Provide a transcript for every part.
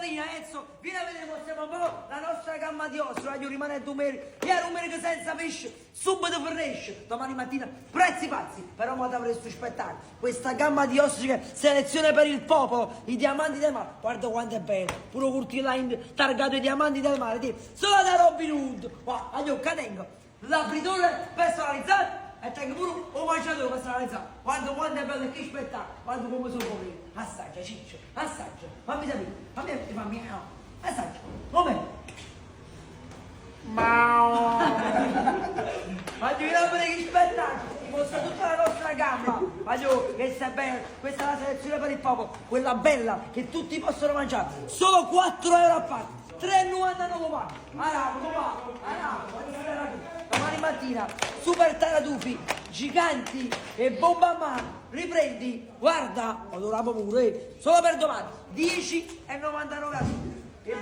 pallina, Enzo, vieni a vedere, mostriamo un po' la nostra gamma di osso, voglio rimanere numerico, e numerico senza pesce, subito fornisce, domani mattina, prezzi pazzi, però mo avresti spettacolo, questa gamma di ostriche, selezione per il popolo, i diamanti del mare, guarda quanto è bello, pure Curti Line, targato i diamanti del mare, solo da Robin Hood, voglio cadengo, l'apritore personalizzato, e tengo pure un mangiatore personalizzato, guarda quanto è bello e che spettacolo, guarda come sono coprito, assaggia Ciccio, assaggia, fammi sapere, fammi, assaggia, come? Voglio vedere che spettacolo, ti mostra tutta la nostra gamma, voglio che sta bene, questa è la selezione per il popolo, quella bella che tutti possono mangiare, solo 4 euro a parte, 3,99 pacco, domani mattina, super taratufi, giganti e bomba a mano, riprendi, guarda, adoravo pure, solo per domani, 10,99 e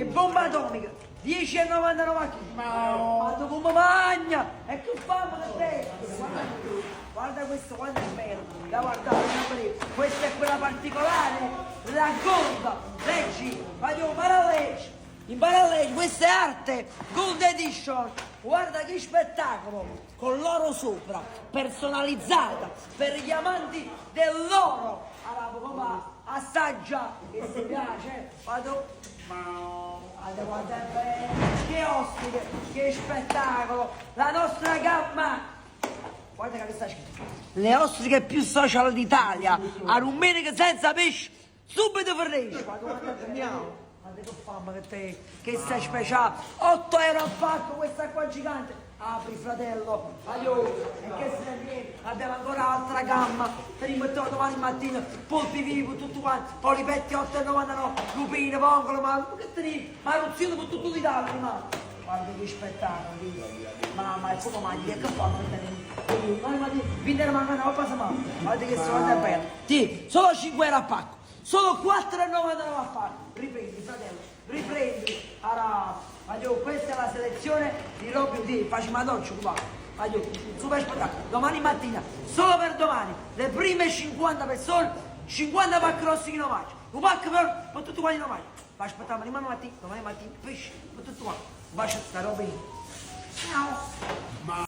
bomba atomica, 10,99 a chilo, ma come magna, e che fama che te, guarda questo quanto è bello, da guardare, questa è quella particolare, la Gold, leggi, voglio impara a leggere, questa è arte, Gold Edition, guarda che spettacolo, con l'oro sopra, personalizzata, per gli amanti dell'oro, allora, assaggia, che si piace, guarda quanto è bello, che ospite, che spettacolo, la nostra gamma, guarda che sta scritto, le ostriche più social d'Italia, a domenica senza pesce, subito fornisce, guarda quanto è bello. Guarda che fama che sei speciale, 8 euro a pacco questa qua gigante, apri fratello, aiuto, e che se ne viene, abbiamo ancora altra gamma, te li mettiamo domani mattina, polpi vivi, tutto quanto, polipetti 8,99, lupine, vongole, ma che te ne, maruzzino per tutto l'Italia, ma guarda che spettacolo, mamma, e come mangi, che fa per te? Domani mattina, viene mangiare una passa male, guarda che sono bello, solo 5 euro a pacco. Solo 4,99 a fare, riprendi fratello, riprendi, questa è la selezione di Robin Hood, facciamo la doccia qua, super spettacolo, domani mattina, solo per domani, le prime 50 persone, 50 pacchi rossi che non mangiano, un pacco per tutti quanti non mangiano, aspettiamo domani mattina, pesce, per tutti quanti, un bacio a sta Robin Hood. Ciao!